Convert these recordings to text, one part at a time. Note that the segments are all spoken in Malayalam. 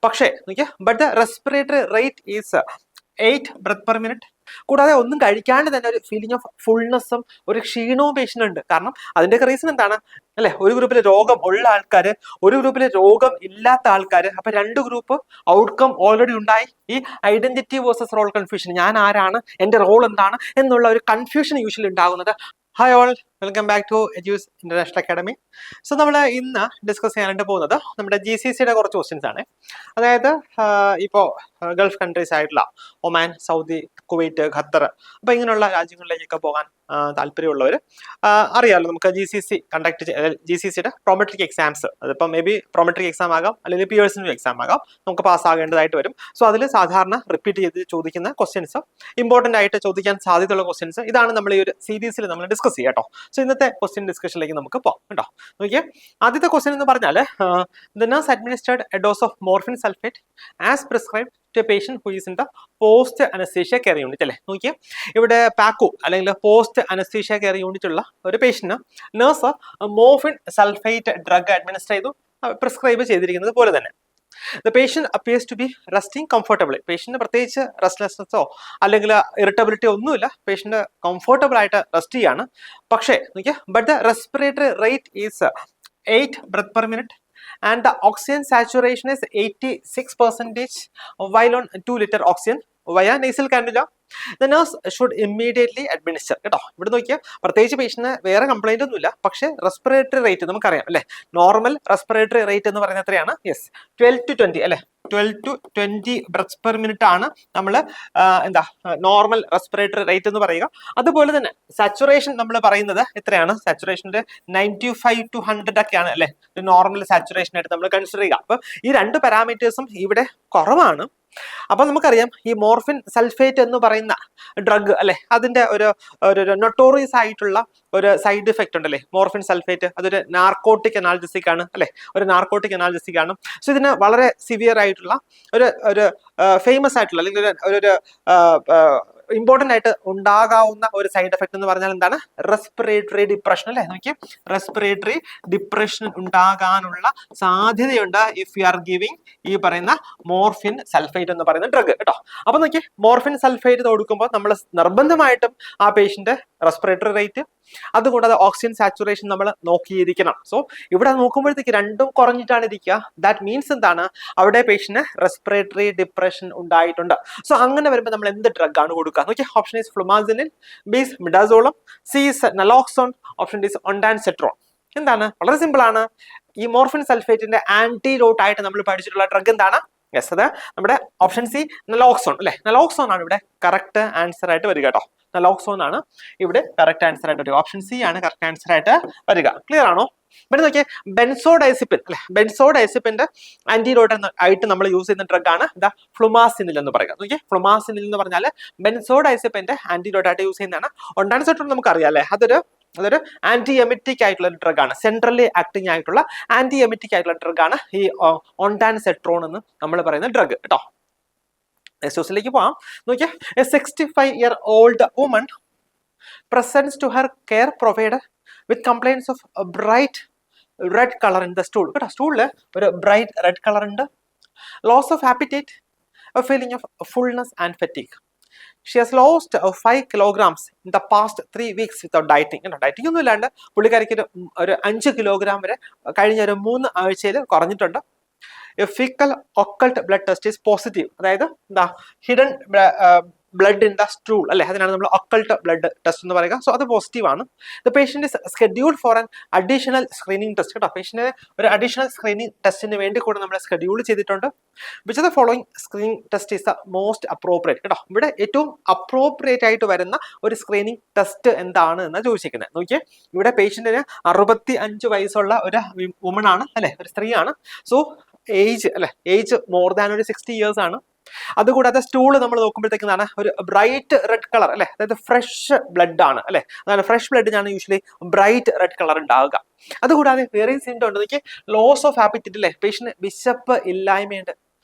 പക്ഷേ നോക്കിയാൽ but the respiratory rate is 8 breath per minute. കൂടാതെ ഒന്നും കഴിക്കാണ്ട് തന്നെ ഒരു ഫീലിംഗ് ഓഫ് ഫുൾനെസ്സും ഒരു ക്ഷീണവും പേഷ്യന്റ് ഉണ്ട്. കാരണം അതിന്റെയൊക്കെ റീസൺ എന്താണ് അല്ലെ? ഒരു ഗ്രൂപ്പിൽ രോഗം ഉള്ള ആൾക്കാര്, ഒരു ഗ്രൂപ്പിൽ രോഗം ഇല്ലാത്ത ആൾക്കാര്. അപ്പൊ രണ്ട് ഗ്രൂപ്പ് ഔട്ട്കം ഓൾറെഡി ഉണ്ടായി. ഈ ഐഡന്റിറ്റി വേഴ്സസ് റോൾ കൺഫ്യൂഷൻ, ഞാൻ ആരാണ്, എന്റെ റോൾ എന്താണ് എന്നുള്ള ഒരു കൺഫ്യൂഷൻ യൂഷ്വലി ഉണ്ടാകുന്നത്. Hi all, welcome back to Edus international academy. So നമ്മൾ ഇന്ന് ഡിസ്കസ് ചെയ്യാനായിട്ട് പോകുന്നത് നമ്മുടെ GCCയുടെ കുറച്ച് ക്വസ്റ്റ്യൻസ് ആണ്. അതായത് ഇപ്പോ ഗൾഫ് കൺട്രീസ് ആയിട്ടുള്ള ഒമാൻ, സൗദി, കുവൈറ്റ്, ഖത്തർ, അപ്പൊ ഇങ്ങനെയുള്ള രാജ്യങ്ങളിലേക്കൊക്കെ പോകാൻ താല്പര്യമുള്ളവർ അറിയാമല്ലോ, നമുക്ക് GCCയുടെ പ്രോമെട്രിക് എക്സാംസ്, അതിപ്പോൾ മേ ബി പ്രോമെട്രിക് എക്സാം ആകാം, അല്ലെങ്കിൽ പിയേഴ്സിനും എക്സാം ആകാം, നമുക്ക് പാസ്സാകേണ്ടതായിട്ട് വരും. സോ അതിൽ സാധാരണ റിപ്പീറ്റ് ചെയ്ത് ചോദിക്കുന്ന ക്വസ്റ്റ്യൻസ്, ഇമ്പോർട്ടന്റ് ആയിട്ട് ചോദിക്കാൻ സാധ്യതയുള്ള ക്വസ്റ്റ്യൻസ്, ഇതാണ് നമ്മൾ ഈ ഒരു സീരീസിൽ നമ്മൾ ഡിസ്കസ് ചെയ്യുക കേട്ടോ. സോ ഇന്നത്തെ ക്വസ്റ്റ്യൻ ഡിസ്കഷനിലേക്ക് നമുക്ക് പോകാം കേട്ടോ. നോക്കിയേ, ആദ്യത്തെ ക്വസ്റ്റ്യൻ എന്ന് പറഞ്ഞാൽ the nurse administered a dose of morphine sulphate as prescribed to a patient who is in the post anaesthesia care unit അല്ലേ. നോക്കിയേ, ഇവിടെ പാക്കോ അല്ലെങ്കിൽ പോസ്റ്റ് അനസ്തീഷ്യ കെയർ യൂണിറ്റ് ഉള്ള ഒരു പേഷ്യന്റിന് nurse morphine sulphate drug administer ചെയ്തു, പ്രിസ്ക്രൈബ് ചെയ്തിരിക്കുന്നത് പോലെ തന്നെ. The patient appears to be resting comfortably. Patient പ്രത്യേകിച്ച് റെസ്റ്റ്ലെസ്നെസ്സോ അല്ലെങ്കിൽ ഇറിറ്റബിലിറ്റി ഒന്നുമില്ല, പേഷ്യന്റ് കംഫർട്ടബിൾ ആയിട്ട് റെസ്റ്റ് ചെയ്യാണ്. പക്ഷേ നോക്കിയാൽ but the respiratory rate is 8 breath per minute and the oxygen saturation is 86% while on 2 liter oxygen via nasal cannula. The nurse should immediately administer. കേട്ടോ, ഇവിടെ നോക്കിയാൽ പ്രത്യേകിച്ച് പേഷ്യന്റിന് വേറെ കംപ്ലൈന്റ് ഒന്നുമില്ല, പക്ഷേ റെസ്പിറേറ്ററി റേറ്റ് നമുക്കറിയാം അല്ലെ. നോർമൽ റെസ്പിറേറ്ററി റേറ്റ് എന്ന് പറയുന്നത് എത്രയാണ്? യെസ്, 12 to 20 അല്ലെ. 12 to 20 breaths per minute ആണ് നമ്മൾ എന്താ നോർമൽ റെസ്പിറേറ്ററി റേറ്റ് എന്ന് പറയുക. അതുപോലെ തന്നെ സാച്ചുറേഷൻ നമ്മൾ പറയുന്നത് എത്രയാണ്? സാച്ചുറേഷന്റെ 95 to 100 ഒക്കെയാണ് അല്ലെ നോർമൽ സാച്ചുറേഷൻ ആയിട്ട് നമ്മൾ കൺസിഡർ ചെയ്യുക. അപ്പൊ ഈ രണ്ട് പാരാമീറ്റേഴ്സും ഇവിടെ കുറവാണ്. അപ്പൊ നമുക്കറിയാം ഈ മോർഫിൻ സൾഫേറ്റ് എന്ന് പറയുന്ന ഡ്രഗ് അല്ലെ, അതിന്റെ ഒരു നൊട്ടോറിയസ് ആയിട്ടുള്ള ഒരു സൈഡ് ഇഫക്റ്റ് ഉണ്ടല്ലേ മോർഫിൻ സൾഫേറ്റ്. അതൊരു നാർക്കോട്ടിക് അനാൽജസിക് ആണ് അല്ലെ, ഒരു നാർക്കോട്ടിക് അനാൽജസിക് ആണ്. സോ ഇതിന് വളരെ സിവിയർ ആയിട്ടുള്ള ഒരു ഫേമസ് ആയിട്ടുള്ള അല്ലെങ്കിൽ ഒരു ഇമ്പോർട്ടന്റ് ആയിട്ട് ഉണ്ടാകാവുന്ന ഒരു സൈഡ് എഫക്ട് എന്ന് പറഞ്ഞാൽ എന്താണ്? റെസ്പിറേറ്ററി ഡിപ്രഷൻ അല്ലെ. നോക്കി, റെസ്പിറേറ്ററി ഡിപ്രഷൻ ഉണ്ടാകാനുള്ള സാധ്യതയുണ്ട് ഇഫ് യു ആർ ഗിവിംഗ് ഈ പറയുന്ന മോർഫിൻ സൾഫേറ്റ് എന്ന് പറയുന്ന ഡ്രഗ് കേട്ടോ. അപ്പൊ നോക്കി, മോർഫിൻ സൾഫേറ്റ് കൊടുക്കുമ്പോൾ നമ്മൾ നിർബന്ധമായിട്ടും ആ പേഷ്യന്റ് റെസ്പിറേറ്ററി റേറ്റ്, അതുകൂടാതെ ഓക്സിജൻ സാച്ചുറേഷൻ നമ്മൾ നോക്കിയിരിക്കണം. സോ ഇവിടെ നോക്കുമ്പോഴത്തേക്ക് രണ്ടും കുറഞ്ഞിട്ടാണ് ഇരിക്കുക. ദാറ്റ് മീൻസ് എന്താണ്? അവിടെ പേഷ്യന്റ് റെസ്പിറേറ്ററി ഡിപ്രഷൻ ഉണ്ടായിട്ടുണ്ട്. സോ അങ്ങനെ വരുമ്പോൾ നമ്മൾ എന്ത് ഡ്രഗ് ആണ് കൊടുക്കുക? നോക്കിയാൽ option is flumazenil, B is midazolam, C is naloxone, option D is ondansetron. എന്താണ്? വളരെ സിമ്പിൾ ആണ്. ഈ മോർഫിൻ സൾഫേറ്റിന്റെ ആന്റിഡോട്ട് ആയിട്ട് നമ്മൾ പഠിച്ചിട്ടുള്ള ഡ്രഗ് എന്താണ്? യെസ്, അത് നമ്മുടെ ഓപ്ഷൻ സി നലോക്സോൺ അല്ലെ. നലോക്സോൺ ആണ് ഇവിടെ കറക്റ്റ് ആൻസർ ആയിട്ട് വരിക കേട്ടോ. നലോക്സോൺ ആണ് ഇവിടെ കറക്റ്റ് ആൻസർ ആയിട്ട് വരിക. ഓപ്ഷൻ സി ആണ് കറക്റ്റ് ആൻസർ ആയിട്ട് വരിക. ക്ലിയർ ആണോ? പിന്നെ നോക്കിയേ, ബെൻസോഡൈസിപ്പിൻ അല്ലെ, ബെൻസോഡൈസിപ്പിന്റെ ആന്റിഡോട്ട് ആയിട്ട് നമ്മൾ യൂസ് ചെയ്യുന്ന ഡ്രഗ് ആണ് ദ ഫ്ലുമാസിനിൽ എന്ന് പറയുക. നോക്കിയേ, ഫ്ലുമാസിനിൽ എന്ന് പറഞ്ഞാൽ ബെൻസോഡൈസിപ്പിന്റെ ആന്റിഡോട്ട് ആയിട്ട് യൂസ് ചെയ്യുന്നതാണ്. ഒൻഡാൻസെട്രോൺ നമുക്കറിയാം അല്ലെ, അതൊരു ആന്റി എമിറ്റിക് ആയിട്ടുള്ള ഒരു ഡ്രഗ് ആണ്, സെൻട്രലി ആക്ടിങ് ആയിട്ടുള്ള ആന്റി എമിറ്റിക് ആയിട്ടുള്ള ഡ്രഗ് ആണ് ഈ ഒൻഡാൻസെട്രോൺ എന്ന് നമ്മൾ പറയുന്ന ഡ്രഗ് കേട്ടോ. ലേക്ക് പോവാം. നോക്കിയാൽ, A 65-year-old woman presents to her care provider with complaints of a bright red color in the stool. കേട്ടോ, സ്റ്റൂളില് ഒരു ബ്രൈറ്റ് റെഡ് കളർ ഉണ്ട്. Loss of appetite, a feeling of fullness and fatigue. She has lost 5 kilograms in the past 3 weeks without dieting. Dieting ഒന്നും ഇല്ലാണ്ട് പുള്ളിക്കാരിക്ക് ഒരു 5 കിലോഗ്രാം വരെ കഴിഞ്ഞ ഒരു 3 ആഴ്ചയിൽ കുറഞ്ഞിട്ടുണ്ട്. Faecal occult blood test is positive. അതായത് എന്താ, hidden blood in the stool അല്ലെ, അതിനാണ് നമ്മൾ ഒക്കൾട്ട് ബ്ലഡ് ടെസ്റ്റ് എന്ന് പറയുക. സോ അത് പോസിറ്റീവ് ആണ്. The patient is scheduled for an additional screening test കേട്ടോ. പേഷ്യന്റിന് ഒരു അഡീഷണൽ സ്ക്രീനിങ് ടെസ്റ്റിന് വേണ്ടി കൂടെ നമ്മൾ സ്കെഡ്യൂൾ ചെയ്തിട്ടുണ്ട്. Which of the following screening test is the most appropriate കേട്ടോ. ഇവിടെ ഏറ്റവും അപ്രോപ്രിയേറ്റ് ആയിട്ട് വരുന്ന ഒരു സ്ക്രീനിങ് ടെസ്റ്റ് എന്താണ് എന്ന് ചോദിച്ചിരിക്കുന്നത്. നോക്കിയേ, ഇവിടെ പേഷ്യന്റിന് 65 വയസ്സുള്ള ഒരു വുമൺ ആണ് അല്ലെ, ഒരു സ്ത്രീയാണ്. സോ ഏജ് മോർ ദാൻ ഒരു 60 years ആണ്. അതുകൂടാതെ സ്റ്റൂള് നമ്മൾ നോക്കുമ്പോഴത്തേക്കാണ് ഒരു ബ്രൈറ്റ് റെഡ് കളർ അല്ലെ, അതായത് ഫ്രഷ് ബ്ലഡ് ആണ് അല്ലെ. അതാണ് ഫ്രഷ് ബ്ലഡിനാണ് യൂഷ്വലി ബ്രൈറ്റ് റെഡ് കളർ ഉണ്ടാവുക. അതുകൂടാതെ വേറെയും സിംറ്റം ഉണ്ട്. എനിക്ക് ലോസ് ഓഫ് ആപ്പിറ്റൈറ്റ് അല്ലെ, പേഷ്യന്റ് വിശപ്പ് ഇല്ലായ്മയുണ്ട്.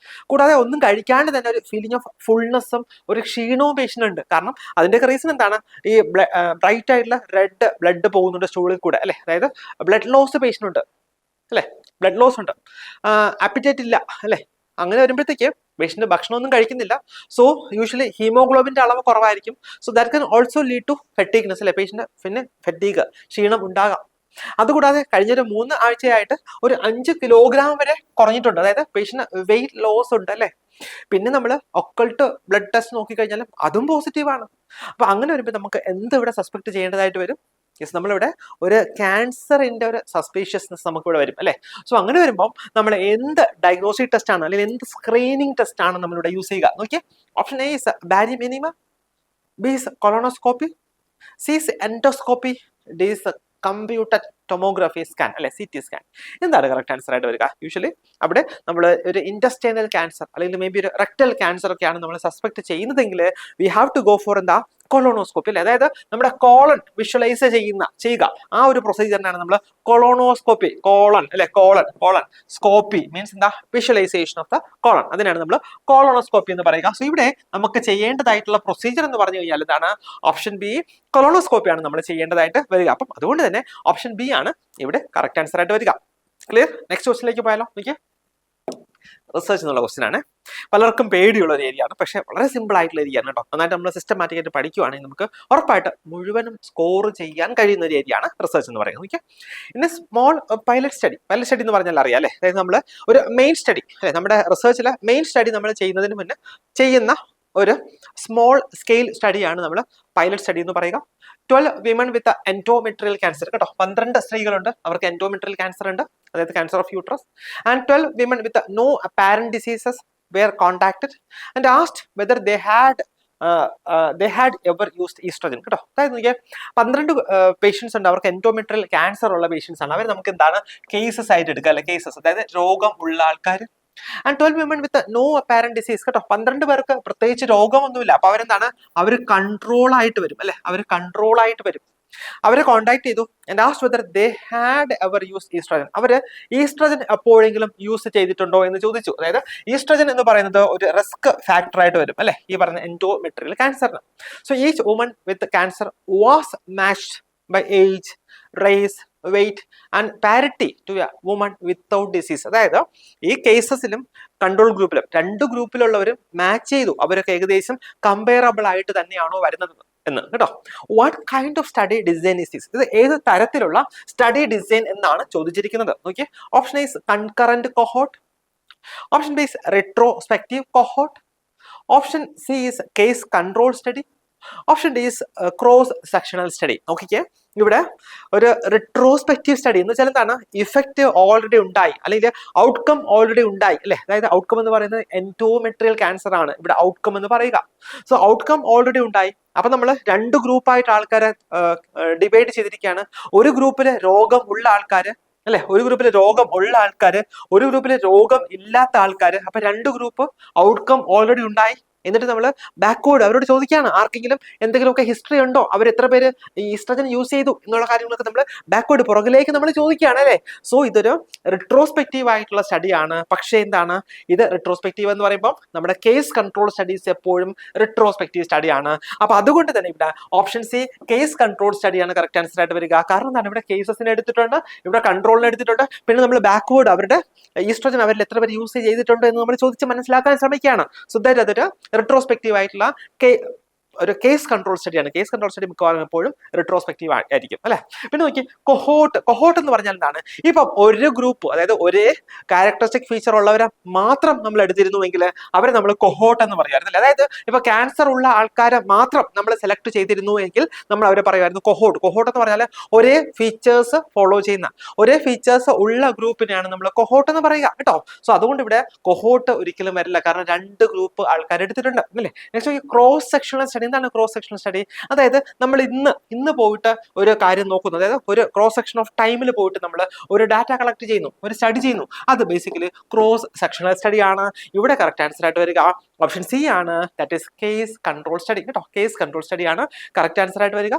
കൂടാതെ ഒന്നും കഴിക്കാണ്ട് തന്നെ ഒരു ഫീലിംഗ് ഓഫ് ഫുൾനെസ്സും ഒരു ക്ഷീണവും പേഷ്യന്റ് ഉണ്ട്. കാരണം അതിന്റെയൊക്കെ റീസൺ എന്താണ്? ഈ ബ്രൈറ്റ് ആയിട്ടുള്ള റെഡ് ബ്ലഡ് പോകുന്നുണ്ട് സ്റ്റൂളിൽ കൂടെ അല്ലെ, അതായത് ബ്ലഡ് ലോസ് പേഷ്യന്റ് ഉണ്ട് അല്ലെ, ബ്ലഡ് ലോസ് ഉണ്ട്, ആപ്പിറ്റൈറ്റ് ഇല്ല അല്ലെ, അങ്ങനെ വരുമ്പോഴത്തേക്ക് പേഷ്യന്റ് ഭക്ഷണമൊന്നും കഴിക്കുന്നില്ല. സോ യൂഷ്വലി ഹീമോഗ്ലോബിന്റെ അളവ് കുറവായിരിക്കും. So that can also lead to fatigueness അല്ലെ, പേഷ്യന്റ് പിന്നെ ഫെറ്റീഗ് ക്ഷീണം ഉണ്ടാകാം. അതുകൂടാതെ കഴിഞ്ഞൊരു 3 ആഴ്ചയായിട്ട് ഒരു 5 കിലോഗ്രാം വരെ കുറഞ്ഞിട്ടുണ്ട്. അതായത് പേഷ്യന്റ് വെയിറ്റ് ലോസ് ഉണ്ട് അല്ലെ. പിന്നെ നമ്മൾ ഒക്കൾട്ട് ബ്ലഡ് ടെസ്റ്റ് നോക്കിക്കഴിഞ്ഞാലും അതും പോസിറ്റീവാണ്. അപ്പൊ അങ്ങനെ വരുമ്പോൾ നമുക്ക് എന്ത് ഇവിടെ സസ്പെക്ട് ചെയ്യേണ്ടതായിട്ട് വരും? യെസ്, നമ്മളിവിടെ ഒരു ക്യാൻസറിന്റെ ഒരു സസ്പീഷ്യസ്നെസ് നമുക്ക് ഇവിടെ വരും അല്ലെ. സോ അങ്ങനെ വരുമ്പോൾ നമ്മൾ എന്ത് ഡയഗ്നോസ്റ്റിക് ടെസ്റ്റ് ആണ് അല്ലെങ്കിൽ എന്ത് സ്ക്രീനിങ് ടെസ്റ്റ് ആണ് നമ്മളിവിടെ യൂസ് ചെയ്യുക? നോക്കിയേ, option A is barium enema, B is colonoscopy, C is endoscopy, D is computer tomography scan അല്ലെ, CT സ്കാൻ. എന്താണ് കറക്റ്റ് ആൻസർ ആയിട്ട് വരിക? യൂഷ്വലി അവിടെ നമ്മൾ ഒരു ഇൻറ്റസ്റ്റൈനൽ ക്യാൻസർ അല്ലെങ്കിൽ മേ ബി ഒരു റെക്ടൽ ക്യാൻസർ ഒക്കെയാണ് നമ്മൾ സസ്പെക്ട് ചെയ്യുന്നതെങ്കിൽ we have to go for എന്താ, കൊളോണോസ്കോപ്പി അല്ലെ. അതായത് നമ്മുടെ കോളൺ വിഷ്വലൈസ് ചെയ്യുക ആ ഒരു പ്രൊസീജിയറിനാണ് നമ്മൾ കൊളോണോസ്കോപ്പി, കോളൺ അല്ലെ, കോളൺ സ്കോപ്പി മീൻസ് എന്താ, വിഷ്വലൈസേഷൻ ഓഫ് ദ കോളൺ, അതിനാണ് നമ്മൾ കൊളോണോസ്കോപ്പി എന്ന് പറയുക. സോ ഇവിടെ നമുക്ക് ചെയ്യേണ്ടതായിട്ടുള്ള പ്രൊസീജിയർ എന്ന് പറഞ്ഞു കഴിഞ്ഞാൽ ഇതാണ്, ഓപ്ഷൻ ബി കൊളോണോസ്കോപ്പിയാണ് നമ്മൾ ചെയ്യേണ്ടതായിട്ട് വരിക. അപ്പം അതുകൊണ്ട് തന്നെ ഓപ്ഷൻ ബി ആണ് ഇവിടെ കറക്റ്റ് ആൻസർ ആയിട്ട് വരിക. ക്ലിയർ? നെക്സ്റ്റ് ക്വസ്റ്റിലേക്ക് പോയാലോ. നോക്കിയേ, റിസർച്ച് എന്നുള്ള ക്വസ്റ്റൻ ആണ്. പലർക്കും പേടിയുള്ള ഒരു ഏരിയ ആണ്, പക്ഷേ വളരെ സിമ്പിൾ ആയിട്ടുള്ള ഏരിയ ആണ് കേട്ടോ. നന്നായിട്ട് നമ്മൾ സിസ്റ്റമാറ്റിക് ആയിട്ട് പഠിക്കുകയാണെങ്കിൽ നമുക്ക് ഉറപ്പായിട്ട് മുഴുവനും സ്കോർ ചെയ്യാൻ കഴിയുന്ന ഒരു ഏരിയ ആണ് റിസർച്ച് എന്ന് പറയുന്നത്. ഓക്കെ, ഇന്ന് സ്മോൾ പൈലറ്റ് സ്റ്റഡി എന്ന് പറഞ്ഞാൽ അറിയാം അല്ലേ. അതായത് നമ്മൾ ഒരു മെയിൻ സ്റ്റഡി അല്ലെ, നമ്മുടെ റിസർച്ചിലെ മെയിൻ സ്റ്റഡി നമ്മൾ ചെയ്യുന്നതിന് മുന്നേ ചെയ്യുന്ന ഒരു സ്മോൾ സ്കെയിൽ സ്റ്റഡിയാണ് നമ്മൾ പൈലറ്റ് സ്റ്റഡി എന്ന് പറയുക. 12 വിമൺ വിത്ത് എൻഡോമെട്രിയൽ ക്യാൻസർ കേട്ടോ. 12 സ്ത്രീകളുണ്ട്, അവർക്ക് എൻഡോമെട്രിയൽ ക്യാൻസർ ഉണ്ട്, അതായത് cancer of uterus. And 12 women with no apparent diseases were contacted and asked whether they had ever used estrogen കേട്ടോ. അതായത് നോക്കിയാൽ 12 പേഷ്യൻസ് ഉണ്ട്, അവർക്ക് എൻഡോമെട്രിയൽ ക്യാൻസർ ഉള്ള പേഷ്യൻസ് ആണ്. അവർ നമുക്ക് എന്താണ് കേസസ് ആയിട്ട് എടുക്കുക അല്ലെ, കേസസ് അതായത് രോഗം ഉള്ള ആൾക്കാർ. And 12 women with no apparent disease കേട്ടോ. 12 പേർക്ക് പ്രത്യേകിച്ച് രോഗമൊന്നുമില്ല. അപ്പൊ അവരെന്താണ്, അവർ കൺട്രോൾ ആയിട്ട് വരും അല്ലെ, അവരെ കോണ്ടാക്ട് ചെയ്തു and asked whether they had ever use oestrogen. അവര് ഈസ്ട്രജൻ എപ്പോഴെങ്കിലും യൂസ് ചെയ്തിട്ടുണ്ടോ എന്ന് ചോദിച്ചു. അതായത് ഈസ്ട്രജൻ എന്ന് പറയുന്നത് ഒരു റിസ്ക് ഫാക്ടർ ആയിട്ട് വരും അല്ലെ ഈ പറഞ്ഞ എൻഡോമെട്രിയൽ ക്യാൻസറിന്. So each woman with cancer was matched by age, race, weight and parity to a woman without disease. അതായത് ഈ കേസസിലും കൺട്രോൾ ഗ്രൂപ്പിലും 2 ഗ്രൂപ്പിലുള്ളവരും മാച്ച് ചെയ്തു, അവരൊക്കെ ഏകദേശം കമ്പയറബിൾ ആയിട്ട് തന്നെയാണോ വരുന്നത് എന്ന് കേട്ടോ. What kind of study design is this? ഇത് ഏത് തരത്തിലുള്ള സ്റ്റഡി ഡിസൈൻ എന്നാണ് ചോദിച്ചിരിക്കുന്നത്. നോക്കിയേ, option A is concurrent cohort, option B is retrospective cohort, option C is case control study, option D is cross sectional study. നോക്കിക്കേ, ഇവിടെ ഒരു റിട്രോസ്പെക്റ്റീവ് സ്റ്റഡി എന്ന് വെച്ചാൽ എന്താണ്, ഇഫക്റ്റ് ഓൾറെഡി ഉണ്ടായി അല്ലെങ്കിൽ ഔട്ട്കം ഓൾറെഡി ഉണ്ടായി അല്ലെ. അതായത് ഔട്ട്കം എന്ന് പറയുന്നത് എൻഡോമെട്രിയൽ ക്യാൻസർ ആണ് ഇവിടെ ഔട്ട്കം എന്ന് പറയുക. സോ ഔട്ട്കം ഓൾറെഡി ഉണ്ടായി. അപ്പൊ നമ്മൾ 2 ഗ്രൂപ്പായിട്ട് ആൾക്കാരെ ഡിവൈഡ് ചെയ്തിരിക്കുകയാണ്. ഒരു ഗ്രൂപ്പില് രോഗം ഉള്ള ആൾക്കാര് അല്ലെ, ഒരു ഗ്രൂപ്പിൽ രോഗം ഉള്ള ആൾക്കാര്, ഒരു ഗ്രൂപ്പിൽ രോഗം ഇല്ലാത്ത ആൾക്കാര്. അപ്പൊ 2 ഗ്രൂപ്പ് ഔട്ട്കം ഓൾറെഡി ഉണ്ടായി. എന്നിട്ട് നമ്മൾ ബാക്ക്വേർഡ് അവരോട് ചോദിക്കുകയാണ്, ആർക്കെങ്കിലും എന്തെങ്കിലുമൊക്കെ ഹിസ്റ്ററി ഉണ്ടോ, അവർ എത്ര പേര് ഈ ഈസ്ട്രജൻ യൂസ് ചെയ്തു എന്നുള്ള കാര്യങ്ങളൊക്കെ നമ്മൾ ബാക്ക്വേർഡ് പുറകിലേക്ക് നമ്മൾ ചോദിക്കുകയാണ് അല്ലേ. സോ ഇതൊരു റിട്രോസ്പെക്റ്റീവ് ആയിട്ടുള്ള സ്റ്റഡിയാണ്. പക്ഷേ എന്താണ് ഇത്, റിട്രോസ്പെക്റ്റീവ് എന്ന് പറയുമ്പോൾ നമ്മുടെ കേസ് കൺട്രോൾ സ്റ്റഡീസ് എപ്പോഴും റിട്രോസ്പെക്റ്റീവ് സ്റ്റഡിയാണ്. അപ്പൊ അതുകൊണ്ട് തന്നെ ഇവിടെ ഓപ്ഷൻ സി കേസ് കൺട്രോൾ സ്റ്റഡിയാണ് കറക്റ്റ് ആൻസർ ആയിട്ട് വരിക. കാരണം എന്താണ്, ഇവിടെ കേസസിനെ എടുത്തിട്ടുണ്ട്, ഇവിടെ കൺട്രോളിനെ എടുത്തിട്ടുണ്ട്, പിന്നെ നമ്മൾ ബാക്ക്വേർഡ് അവരുടെ ഈസ്ട്രജൻ അവരിൽ എത്ര പേര് യൂസ് ചെയ്തിട്ടുണ്ട് എന്ന് നമ്മൾ ചോദിച്ച് മനസ്സിലാക്കാൻ ശ്രമിക്കുകയാണ്. സോ ദാറ്റ് അതൊരു റിട്രോസ്പെക്റ്റീവ് ആയിട്ടുള്ള ഒരു കേസ് കൺട്രോൾ സ്റ്റഡിയാണ്. കേസ് കൺട്രോൾ സ്റ്റഡി മിക്കവാറും എപ്പോഴും റിട്രോസ്പെക്റ്റീവ് ആയിരിക്കും അല്ലെ. പിന്നെ നോക്കി, കൊഹോർട്ട് എന്ന് പറഞ്ഞാൽ എന്താണ്, ഇപ്പം ഒരു ഗ്രൂപ്പ് അതായത് ഒരേ ക്യാരക്ടറിസ്റ്റിക് ഫീച്ചർ ഉള്ളവരെ മാത്രം നമ്മൾ എടുത്തിരുന്നുവെങ്കിൽ അവരെ നമ്മൾ കൊഹോർട്ട് എന്ന് പറയുമായിരുന്നു. അതായത് ഇപ്പൊ ക്യാൻസർ ഉള്ള ആൾക്കാരെ മാത്രം നമ്മൾ സെലക്ട് ചെയ്തിരുന്നുവെങ്കിൽ നമ്മൾ അവരെ പറയുമായിരുന്നു കൊഹോർട്ട് എന്ന് പറഞ്ഞാൽ ഒരേ ഫീച്ചേഴ്സ് ഫോളോ ചെയ്യുന്ന, ഒരേ ഫീച്ചേഴ്സ് ഉള്ള ഗ്രൂപ്പിനെയാണ് നമ്മൾ കൊഹോർട്ട് എന്ന് പറയുക കേട്ടോ. സോ അതുകൊണ്ട് ഇവിടെ കൊഹോർട്ട് ഒരിക്കലും വരില്ല, കാരണം 2 ഗ്രൂപ്പ് ആൾക്കാർ എടുത്തിട്ടുണ്ട് അല്ലേ. Next cross sectional study. എന്താണ് ക്രോസ് സെക്ഷണൽ സ്റ്റഡി? അതായത് നമ്മൾ ഇന്ന് പോയിട്ട് ഒരു കാര്യം നോക്കുന്നു, അതായത് ഒരു ക്രോസ് സെക്ഷൻ ഓഫ് ടൈമിൽ പോയിട്ട് നമ്മൾ ഒരു ഡാറ്റ കളക്ട് ചെയ്യുന്നു, ഒരു സ്റ്റഡി ചെയ്യുന്നു, അത് ബേസിക്കലി ക്രോസ് സെക്ഷണൽ സ്റ്റഡി ആണ്. ഇവിടെ കറക്റ്റ് ആൻസർ ആയിട്ട് വരിക ഓപ്ഷൻ സി ആണ്, that is case control study കേട്ടോ. കേസ് കൺട്രോൾ സ്റ്റഡി ആണ് കറക്റ്റ് ആൻസർ ആയിട്ട് വരിക.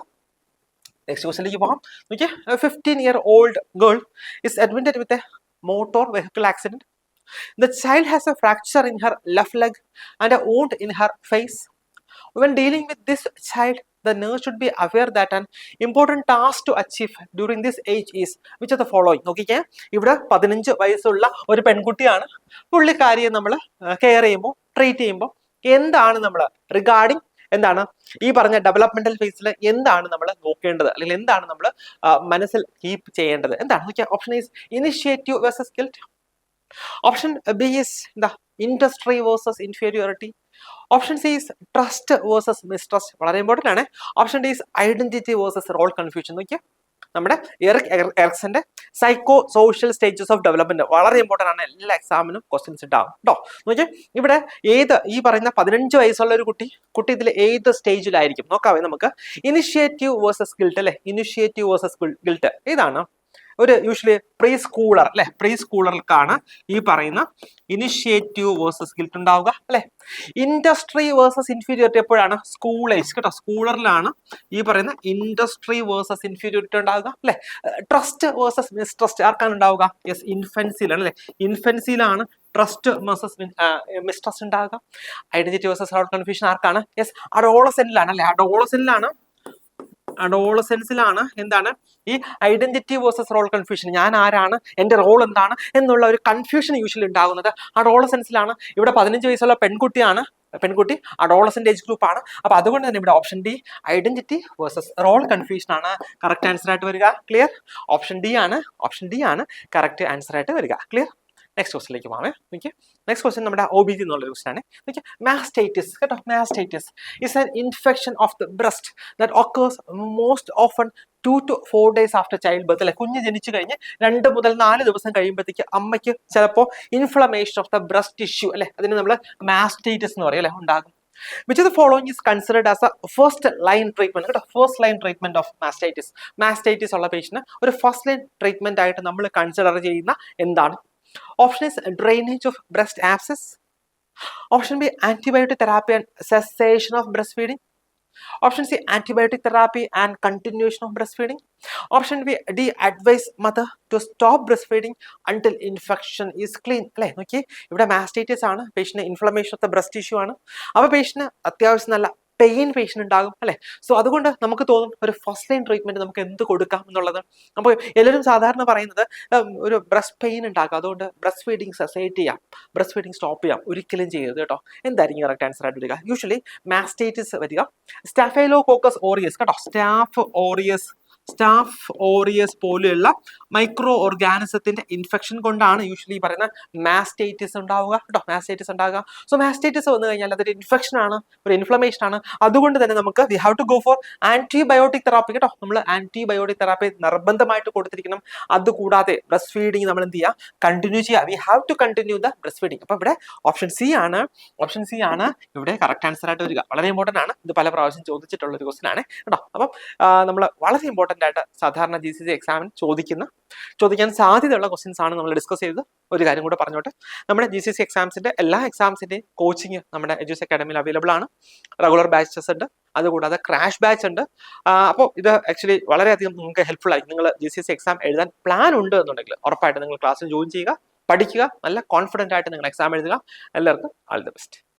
നെക്സ്റ്റ് ക്വസ്റ്റിലേക്ക് പോകാം. നോക്കിയേ, 15-year-old girl is admitted with a motor vehicle accident. The child has a fracture in her left leg and a wound in her face. When dealing with this child, the nurse should be aware that an important task to achieve during this age is which of the following. നോക്കിക്കേ, ഇവിടെ 15 വയസ്സുള്ള ഒരു പെൺകുട്ടിയാണ്. പുള്ളിക്കാരിയെ നമ്മൾ കെയർ ചെയ്യുമ്പോൾ, ട്രീറ്റ് ചെയ്യുമ്പോൾ എന്താണ് നമ്മൾ റിഗാർഡിങ് എന്താണ് ഈ പറഞ്ഞ ഡെവലപ്മെന്റൽ ഫേസിൽ എന്താണ് നമ്മൾ നോക്കേണ്ടത്, അല്ലെങ്കിൽ എന്താണ് നമ്മൾ മനസ്സിൽ കീപ്പ് ചെയ്യേണ്ടത്, എന്താണ് നോക്കിയാൽ option is initiative versus guilt. Option B is എന്താ industry versus inferiority. Option C is trust versus mistrust, വളരെ ഇമ്പോർട്ടൻ്റ് ആണ്. Option D is identity versus role confusion. നോക്കിയാൽ നമ്മുടെ എറിക്സന്റെ psycho social stages of development വളരെ ഇമ്പോർട്ടൻ്റ് ആണ്, എല്ലാ എക്സാമിനും ക്വസ്റ്റ്യൻസ് ഉണ്ടാവും കേട്ടോ. നോക്കിയാൽ ഇവിടെ ഈ പറയുന്ന 15 വയസ്സുള്ള ഒരു കുട്ടി ഇതിൽ ഏത് സ്റ്റേജിലായിരിക്കും നോക്കാവേ നമുക്ക്. ഇനിഷ്യേറ്റീവ് വേഴ്സസ് ഗിൽറ്റ് അല്ലെ, ഇനിഷ്യേറ്റീവ് വേഴ്സസ് ഗിൽറ്റ് ഏതാണ്? ഒരു യൂഷ്വലി പ്രീ സ്കൂളർ അല്ലെ, പ്രീ സ്കൂളർക്കാണ് ഈ പറയുന്ന ഇനിഷ്യേറ്റീവ് വേഴ്സസ് ഗിൽറ്റ് ഉണ്ടാവുക അല്ലെ. ഇൻഡസ്ട്രി വേഴ്സസ് ഇൻഫീരിയോറിറ്റി എപ്പോഴാണ്? സ്കൂൾ ഏജ് കേട്ടോ, സ്കൂളറിലാണ് ഈ പറയുന്ന ഇൻഡസ്ട്രി വേഴ്സസ് ഇൻഫീരിയോറിറ്റി ഉണ്ടാവുക അല്ലെ. ട്രസ്റ്റ് വേഴ്സസ് മിസ്ട്രസ്റ്റ് ആർക്കാണ് ഉണ്ടാവുക? യെസ്, ഇൻഫൻസിയിലാണ് അല്ലെ, ഇൻഫൻസിയിലാണ് ട്രസ്റ്റ് വേഴ്സസ് മിസ്ട്രസ്റ്റ് ഉണ്ടാവുക. ഐഡന്റിറ്റി വേഴ്സസ് റോൾ കൺഫ്യൂഷൻ ആർക്കാണ്? യെസ്, അഡോളസെന്റിലാണ് അല്ലെ, അഡോളസെൻസിലാണ് എന്താണ് ഈ ഐഡന്റിറ്റി വേഴ്സസ് റോൾ കൺഫ്യൂഷൻ, ഞാൻ ആരാണ്, എന്റെ റോൾ എന്താണ് എന്നുള്ള ഒരു കൺഫ്യൂഷൻ യൂഷ്വലി ഉണ്ടാകുന്നത് അഡോളസെൻസിലാണ്. ഇവിടെ 15 വയസ്സുള്ള പെൺകുട്ടി അഡോളസെന്റ് ഏജ് ഗ്രൂപ്പ് ആണ്. അപ്പൊ അതുകൊണ്ട് തന്നെ ഇവിടെ option D identity versus role confusion ആണ് കറക്റ്റ് ആൻസർ ആയിട്ട് വരിക. ക്ലിയർ? ഓപ്ഷൻ ഡി ആണ് കറക്റ്റ് ആൻസർ ആയിട്ട് വരിക. ക്ലിയർ? നെക്സ്റ്റ് ക്വസ്റ്റിലേക്ക് പോകാമേ. നോക്കിയേ, നെക്സ്റ്റ് ക്വസ്റ്റ്യൻ നമ്മുടെ OBG എന്നുള്ള ക്വസ്റ്റൻ ആണ്. നോക്കിയേ, മാസ്റ്റൈറ്റിസ് കേട്ടോ, mastitis is an infection of the breast that occurs most often 2 to 4 days after childbirth അല്ലെ. കുഞ്ഞ് ജനിച്ചു കഴിഞ്ഞ് 2 മുതൽ 4 ദിവസം കഴിയുമ്പോഴത്തേക്ക് അമ്മയ്ക്ക് ചിലപ്പോൾ inflammation of the breast tissue അല്ലെ, അതിന് നമ്മൾ മാസ്റ്റൈറ്റിസ് എന്ന് പറയും അല്ലെ, ഉണ്ടാകും. Which of the following is considered as a first line treatment? കേട്ടോ, first line treatment of mastitis. Mastitis ഉള്ള പേഷ്യന് ഒരു ഫസ്റ്റ് ലൈൻ ട്രീറ്റ്മെന്റ് ആയിട്ട് നമ്മൾ കൺസിഡർ ചെയ്യുന്ന എന്താണ്? Option is drainage of breast abscess. Option B, antibiotic therapy and cessation of breastfeeding. Option C, antibiotic therapy and continuation of breastfeeding. Option D, advise mother to stop breastfeeding until infection is clean. അല്ലേ, നോക്കി ഇവിടെ മാസ്റ്റൈറ്റിസ് ആണ്, patient inflammation of the breast tissue ആണ്. അപ്പോൾ പേഷ്യന് അത്യാവശ്യം നല്ല പെയിൻ പേഷ്യൻ ഉണ്ടാകും അല്ലെ. സോ അതുകൊണ്ട് നമുക്ക് തോന്നും ഒരു ഫസ്റ്റ് ലൈൻ ട്രീറ്റ്മെന്റ് നമുക്ക് എന്ത് കൊടുക്കാം എന്നുള്ളത്. അപ്പോൾ എല്ലാവരും സാധാരണ പറയുന്നത് ഒരു ബ്രസ്റ്റ് പെയിൻ ഉണ്ടാകും, അതുകൊണ്ട് ബ്രസ്റ്റ് ഫീഡിങ് സസൈറ്റ് ചെയ്യാം, ബ്രസ്റ്റ് ഫീഡിങ് സ്റ്റോപ്പ് ചെയ്യാം. ഒരിക്കലും ചെയ്യരുത് കേട്ടോ. എന്തായിരിക്കും കറക്റ്റ് ആൻസർ ആയിട്ട് വരിക? യൂഷ്വലി മാസ്റ്റൈറ്റിസ് വരിക സ്റ്റാഫൈലോകോക്കസ് ഓറിയസ് കേട്ടോ, സ്റ്റാഫ് ഓറിയസ് പോലെയുള്ള മൈക്രോ ഓർഗാനിസത്തിന്റെ ഇൻഫെക്ഷൻ കൊണ്ടാണ് യൂഷ്വലി പറയുന്ന മാസ്റ്റൈറ്റിസ് ഉണ്ടാവുക കേട്ടോ, മാസ്റ്റൈറ്റിസ് ഉണ്ടാകുക. സോ മാസ്റ്റൈറ്റിസ് വന്നു കഴിഞ്ഞാൽ അതൊരു ഇൻഫെക്ഷൻ ആണ്, ഒരു ഇൻഫ്ലമേഷൻ ആണ്. അതുകൊണ്ട് തന്നെ നമുക്ക് we have to go for antibiotic therapy കേട്ടോ. നമ്മൾ ആന്റിബയോട്ടിക് തെറാപ്പി നിർബന്ധമായിട്ട് കൊടുത്തിരിക്കണം. അതുകൂടാതെ ബ്രസ്റ്റ് ഫീഡിങ് നമ്മൾ എന്ത് ചെയ്യുക? കണ്ടിന്യൂ ചെയ്യുക. We have to continue the breastfeeding. അപ്പൊ ഇവിടെ ഓപ്ഷൻ സി ആണ് ഇവിടെ കറക്റ്റ് ആൻസർ ആയിട്ട് വരിക. വളരെ ഇമ്പോർട്ടന്റ് ആണ്, ഇത് പല പ്രാവശ്യം ചോദിച്ചിട്ടുള്ള ഒരു ക്വസ്റ്റൻ ആണ് കേട്ടോ. അപ്പം നമ്മൾ വളരെ ഇമ്പോർട്ടന്റ് ആയിട്ട് സാധാരണ GCC എക്സാമിന് ചോദിക്കാൻ സാധ്യതയുള്ള ക്വസ്റ്റ്യൻസ് ആണ് നമ്മൾ ഡിസ്കസ് ചെയ്തത്. ഒരു കാര്യം കൂടെ പറഞ്ഞോട്ടെ, നമ്മുടെ GCC എക്സാംസിന്റെ എല്ലാ എക്സാംസിന്റെയും കോച്ചിങ് നമ്മുടെ എഡ്യൂസ് അക്കാഡമിയിൽ അവൈലബിൾ ആണ്. റെഗുലർ ബാച്ചസ് ഉണ്ട്, അതുകൂടാതെ ക്രാഷ് ബാച്ച് ഉണ്ട്. അപ്പോൾ ഇത് ആക്ച്വലി വളരെയധികം നിങ്ങൾക്ക് ഹെൽപ്ഫുൾ ആയി. നിങ്ങൾ GCC എക്സാം എഴുതാൻ പ്ലാൻ ഉണ്ട് എന്നുണ്ടെങ്കിൽ ഉറപ്പായിട്ട് നിങ്ങൾ ക്ലാസ്സിൽ ജോയിൻ ചെയ്യുക, പഠിക്കുക, നല്ല കോൺഫിഡന്റ് ആയിട്ട് നിങ്ങൾ എക്സാം എഴുതുക. എല്ലാവർക്കും ഓൾ ദി ബെസ്റ്റ്.